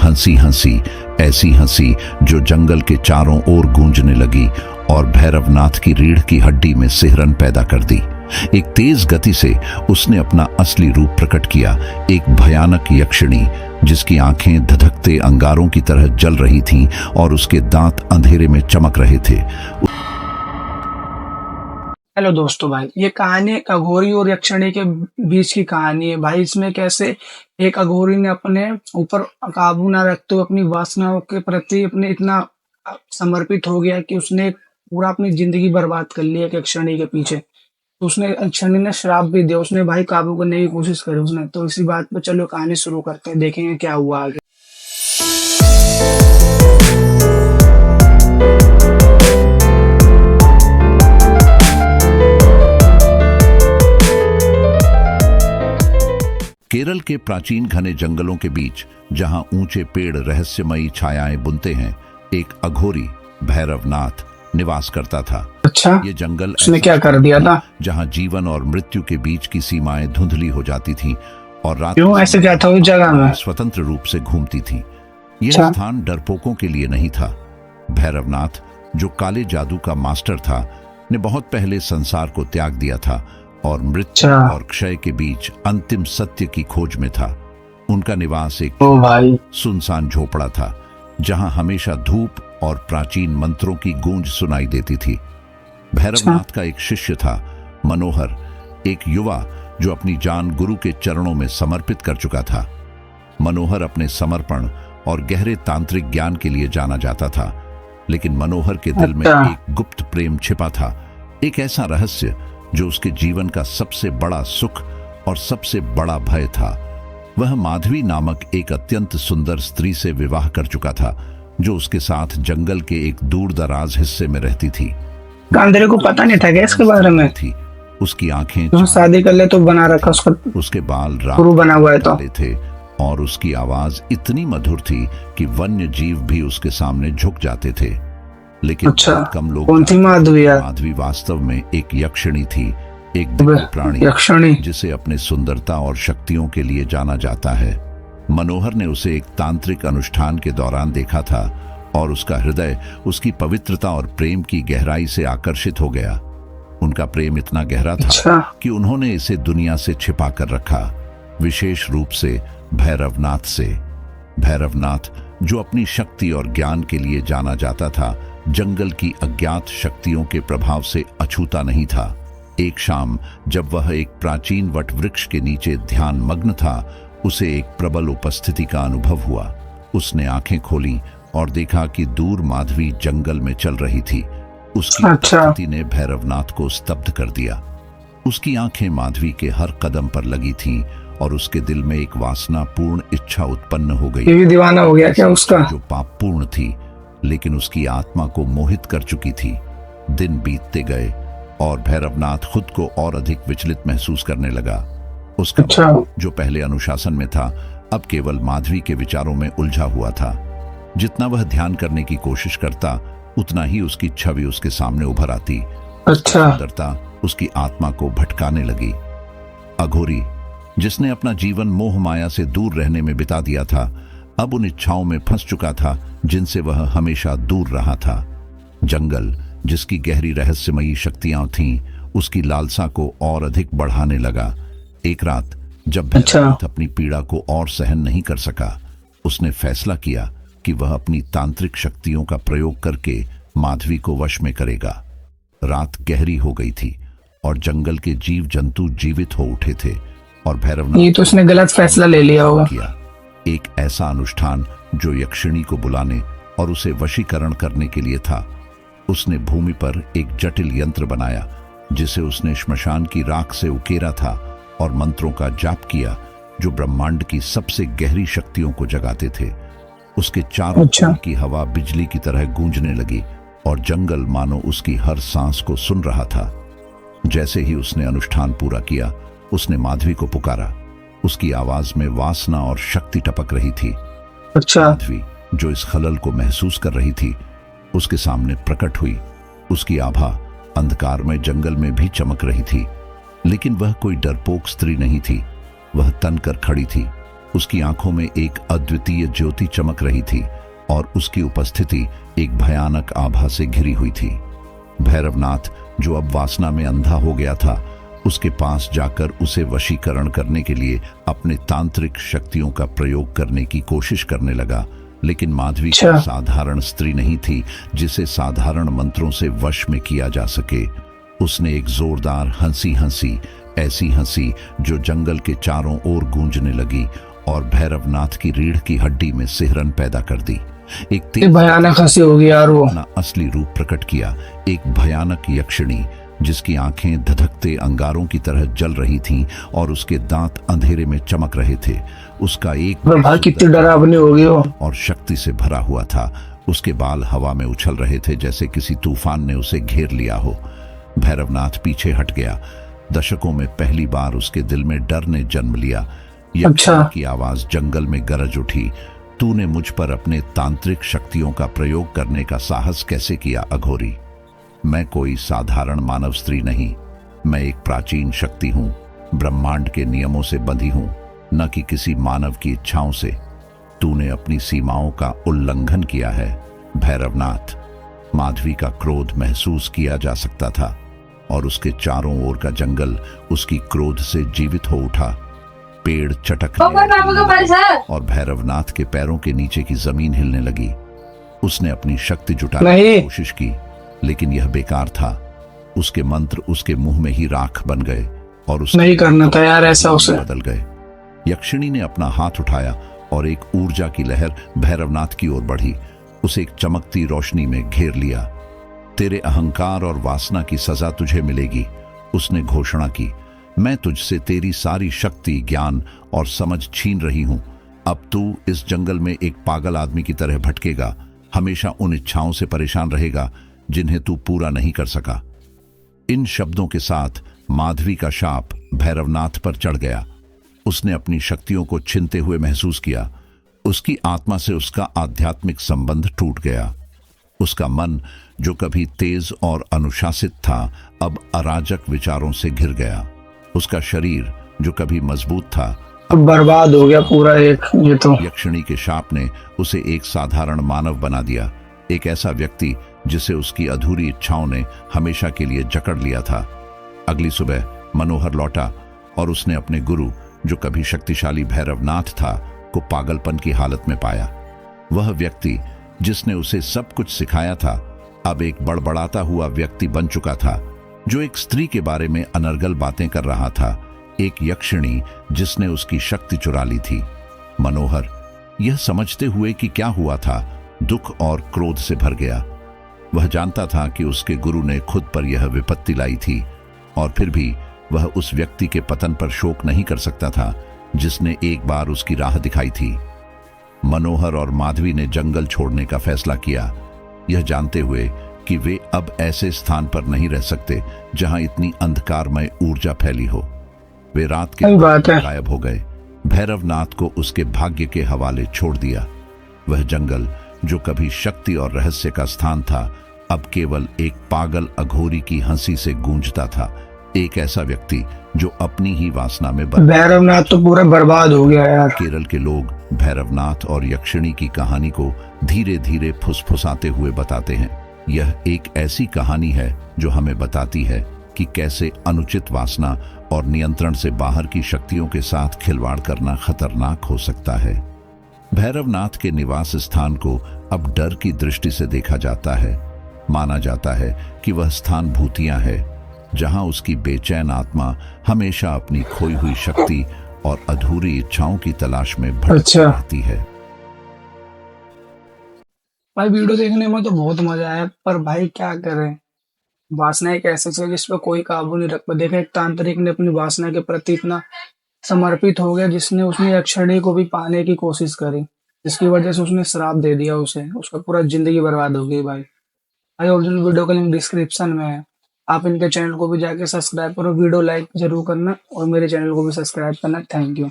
हंसी हंसी, ऐसी हंसी जो जंगल के चारों ओर गूंजने लगी और भैरवनाथ की रीढ़ की हड्डी में सिहरन पैदा कर दी। एक तेज गति से उसने अपना असली रूप प्रकट किया, एक भयानक यक्षिणी जिसकी आंखें धधकते अंगारों की तरह जल रही थीं और उसके दांत अंधेरे में चमक रहे थे। हेलो दोस्तों, भाई ये कहानी एक अघोरी और यक्षिणी के बीच की कहानी है। भाई इसमें कैसे एक अघोरी ने अपने ऊपर काबू ना रखते हुए अपनी वासनाओं के प्रति अपने इतना समर्पित हो गया कि उसने पूरा अपनी जिंदगी बर्बाद कर ली एक यक्षिणी के पीछे। तो उसने यक्षिणी ने श्राप भी दिया, उसने भाई काबू करने की कोशिश करी उसने। तो इसी बात पे चलो कहानी शुरू करते हैं, देखेंगे क्या हुआ आगे। केरल के प्राचीन घने जंगलों के बीच, जहां ऊंचे पेड़ रहस्यमयी छायाएं बुनते हैं, एक अघोरी भैरवनाथ निवास करता था। अच्छा, ये जंगल उसने क्या कर दिया था? जहां जीवन और मृत्यु के बीच की सीमाएं धुंधली हो जाती थीं और रात क्यों ऐसे क्या था उस जगह में? स्वतंत्र रूप से घूमती थी। यह अच्छा। स्थान डरपोकों के लिए नहीं था। भैरवनाथ, जो काले जादू का मास्टर था, ने बहुत पहले संसार को त्याग दिया था और मृत्यु और क्षय के बीच अंतिम सत्य की खोज में था। उनका निवास एक सुनसान झोपड़ा था, जहां हमेशा धूप और प्राचीन मंत्रों की गूंज सुनाई देती थी। भैरवनाथ का एक शिष्य था, मनोहर, एक युवा जो अपनी जान गुरु के चरणों में समर्पित कर चुका था। मनोहर अपने समर्पण और गहरे तांत्रिक ज्ञान के लिए जाना जाता था, लेकिन मनोहर के दिल में एक गुप्त प्रेम छिपा था, एक ऐसा रहस्य जो उसके जीवन का सबसे बड़ा सुख और सबसे बड़ा भय था। वह माधवी नामक एक अत्यंत सुंदर स्त्री से विवाह कर चुका था, जो उसके साथ जंगल के एक दूर दराज हिस्से में रहती थी। कांदरे को पता नहीं था क्या इसके बारे में? थी उसकी आंखें तो शादी कर ले तो बना रखा उसका, उसके बाल गुरु बना हुआ है तो थे और उसकी आवाज इतनी मधुर थी कि वन्य जीव भी उसके सामने झुक जाते थे। लेकिन कम लोग कौन थी माधवी? माधवी वास्तव में एक यक्षिणी थी, एक दिव्य प्राणी यक्षिणी जिसे अपने सुंदरता और शक्तियों के लिए जाना जाता है। मनोहर ने उसे एक तांत्रिक अनुष्ठान के दौरान देखा था और उसका हृदय उसकी पवित्रता और प्रेम की गहराई से आकर्षित हो गया। उनका प्रेम इतना गहरा था कि उन्होंने इसे दुनिया से छिपा कर रखा, विशेष रूप से भैरवनाथ से। भैरवनाथ, जो अपनी शक्ति और ज्ञान के लिए जाना जाता था, जंगल की अज्ञात शक्तियों के प्रभाव से अछूता नहीं था। एक शाम जब वह एक प्राचीन वटवृक्ष के नीचे ध्यान मग्न था, उसे एक प्रबल उपस्थिति का अनुभव हुआ। उसने आंखें खोली और देखा कि दूर माधवी जंगल में चल रही थी। उसकी उपस्थिति ने भैरवनाथ को स्तब्ध कर दिया। उसकी आंखें माधवी के हर कदम पर लगी थीं और उसके दिल में एक वासना पूर्ण इच्छा उत्पन्न हो गई। ये भी दीवाना हो गया क्या उसका? जो पाप पूर्ण थी, लेकिन उसकी आत्मा को मोहित कर चुकी थी। दिन बीतते गए और भैरवनाथ खुद को और अधिक विचलित महसूस करने लगा। उसका जो पहले अनुशासन में था, अब केवल माधवी के विचारों में उलझा हुआ था। जितना वह ध्यान करने की कोशिश करता, उतना ही उसकी छवि उसके सामने उभर आती। सुंदरता उसकी आत्मा को भटकाने लगी। अघोरी, जिसने अपना जीवन मोह माया से दूर रहने में बिता दिया था, अब उन इच्छाओं में फंस चुका था जिनसे वह हमेशा दूर रहा था। जंगल, जिसकी गहरी रहस्यमयी शक्तियां थीं, उसकी लालसा को और अधिक बढ़ाने लगा। एक रात जब भैरवनाथ अपनी पीड़ा को और सहन नहीं कर सका, उसने फैसला किया कि वह अपनी तांत्रिक शक्तियों का प्रयोग करके माधवी को वश में करेगा। रात गहरी हो गई थी और जंगल के जीव जंतु जीवित हो उठे थे और भैरवनाथ, ये तो उसने गलत फैसला ले लिया होगा, किया एक ऐसा अनुष्ठान जो यक्षिणी को बुलाने और उसे वशीकरण करने के लिए था। उसने भूमि पर एक जटिल यंत्र बनाया, जिसे उसने श्मशान की राख से उकेरा था और मंत्रों का जाप किया जो ब्रह्मांड की सबसे गहरी शक्तियों को जगाते थे। उसके चारों ओर की हवा बिजली की तरह गूंजने लगी और जंगल मानो उसकी हर सांस को सुन रहा था। जैसे ही उसने अनुष्ठान पूरा किया, उसने माधवी को पुकारा। उसकी आवाज में वासना और शक्ति टपक रही थी। माधवी, जो इस खलल को महसूस कर रही थी, उसके सामने प्रकट हुई। उसकी आभा अंधकार में जंगल में भी चमक रही थी, लेकिन वह कोई डरपोक स्त्री नहीं थी। वह तन कर खड़ी थी। उसकी आंखों में एक अद्वितीय ज्योति चमक रही थी और उसकी उपस्थिति एक भयानक आभा से घिरी हुई थी। भैरवनाथ, जो अब वासना में अंधा हो गया था, उसके पास जाकर उसे वशीकरण करने के लिए अपने तांत्रिक शक्तियों का प्रयोग करने की कोशिश करने लगा। लेकिन माधवी कोई साधारण स्त्री नहीं थी जिसे साधारण मंत्रों से वश में किया जा सके। उसने एक जोरदार हंसी हंसी, ऐसी हंसी जो जंगल के चारों ओर गूंजने लगी और भैरवनाथ की रीढ़ की हड्डी में सिहरन पैदा कर दी। एक भयानक हंसी होगी यार वो। अपना असली रूप प्रकट किया, एक भयानक यक्षिणी जिसकी आंखें धधकते अंगारों की तरह जल रही थीं और उसके दांत अंधेरे में चमक रहे थे। उसका एक भाई कितनी डरावनी होगी वो, और शक्ति से भरा हुआ था। उसके बाल हवा में उछल रहे थे जैसे किसी तूफान ने उसे घेर लिया हो। भैरवनाथ पीछे हट गया। दशकों में पहली बार उसके दिल में डर ने जन्म लिया। यक्षिणी की आवाज जंगल में गरज उठी, तूने मुझ पर अपने तांत्रिक शक्तियों का प्रयोग करने का साहस कैसे किया अघोरी? मैं कोई साधारण मानव स्त्री नहीं, मैं एक प्राचीन शक्ति हूं, ब्रह्मांड के नियमों से बंधी हूं, न कि किसी मानव की इच्छाओं से। तूने अपनी सीमाओं का उल्लंघन किया है भैरवनाथ। माधवी का क्रोध महसूस किया जा सकता था और उसके चारों ओर का जंगल उसकी क्रोध से जीवित हो उठा। पेड़ चटकने लगे और भैरवनाथ के पैरों के नीचे की जमीन हिलने लगी। उसने अपनी शक्ति जुटाने की कोशिश की, लेकिन यह बेकार था। उसके मंत्र उसके मुंह में ही राख बन गए और उसने नहीं करना था यार ऐसा उसे। बदल गए। यक्षिणी ने अपना हाथ उठाया और एक ऊर्जा की लहर भैरवनाथ की ओर बढ़ी। उसे एक चमकती रोशनी में घेर लिया। तेरे अहंकार और वासना की सजा तुझे मिलेगी, उसने घोषणा की। मैं तुझसे तेरी सारी शक्ति, ज्ञान और समझ छीन रही हूं। अब तू इस जंगल में एक पागल आदमी की तरह भटकेगा, हमेशा उन इच्छाओं से परेशान रहेगा जिन्हें तू पूरा नहीं कर सका। इन शब्दों के साथ माधवी का शाप भैरवनाथ पर चढ़ गया। उसने अपनी शक्तियों को छीनते हुए महसूस किया। उसकी आत्मा से उसका आध्यात्मिक संबंध टूट गया। उसका मन, जो कभी तेज और अनुशासित था, अब अराजक विचारों से घिर गया। उसका शरीर, जो कभी मजबूत था, अब बर्बाद हो गया पूरा। एक ये तो यक्षिणी के शाप ने उसे एक साधारण मानव बना दिया, एक ऐसा व्यक्ति जिसे उसकी अधूरी इच्छाओं ने हमेशा के लिए जकड़ लिया था। अगली सुबह मनोहर लौटा और उसने अपने गुरु, जो कभी शक्तिशाली भैरवनाथ था, को पागलपन की हालत में पाया। वह व्यक्ति जिसने उसे सब कुछ सिखाया था, अब एक बड़बड़ाता हुआ व्यक्ति बन चुका था, जो एक स्त्री के बारे में अनर्गल बातें कर रहा था, एक यक्षिणी जिसने उसकी शक्ति चुरा ली थी। मनोहर, यह समझते हुए कि क्या हुआ था, दुख और क्रोध से भर गया। वह जानता था कि उसके गुरु ने खुद पर यह विपत्ति लाई थी, और फिर भी वह उस व्यक्ति के पतन पर शोक नहीं कर सकता था जिसने एक बार उसकी राह दिखाई थी। मनोहर और माधवी ने जंगल छोड़ने का फैसला किया, यह जानते हुए कि वे अब ऐसे स्थान पर नहीं रह सकते जहां इतनी अंधकारमय ऊर्जा फैली हो। वे रात के गायब हो गए। भैरवनाथ को उसके भाग्य के हवाले छोड़ दिया। वह जंगल, जो कभी शक्ति और रहस्य का स्थान था, अब केवल एक पागल अघोरी की हंसी से गूंजता था। एक ऐसा व्यक्ति जो अपनी ही वासना में भैरवनाथ तो पूरा बर्बाद हो गया यार। केरल के लोग भैरवनाथ और यक्षिणी की कहानी को धीरे धीरे फुसफुसाते हुए बताते हैं। यह एक ऐसी कहानी है जो हमें बताती है कि कैसे अनुचित वासना और नियंत्रण से बाहर की शक्तियों के साथ खिलवाड़ करना खतरनाक हो सकता है। भैरवनाथ के निवास स्थान को अब डर की दृष्टि से देखा जाता है। माना जाता है कि वह स्थान भूतिया है, जहां उसकी बेचैन आत्मा हमेशा अपनी खोई हुई शक्ति और अधूरी इच्छाओं की तलाश में भटकती रहती है। भाई वीडियो देखने में तो बहुत मजा आया, पर भाई क्या करें, वासना एक ऐसी चीज जिस पर कोई काबू नहीं रख पाता। देखा, एक तांत्रिक ने अपनी वासना के प्रति इतना समर्पित हो गया जिसने उसने यक्षिणी को भी पाने की कोशिश करी, जिसकी वजह से उसने श्राप दे दिया उसे। उसका पूरा जिंदगी बर्बाद हो गई भाई। ओरिजिनल वीडियो का लिंक डिस्क्रिप्शन में है, आप इनके चैनल को भी जाके सब्सक्राइब करो, वीडियो लाइक जरूर करना और मेरे चैनल को भी सब्सक्राइब करना। Thank you.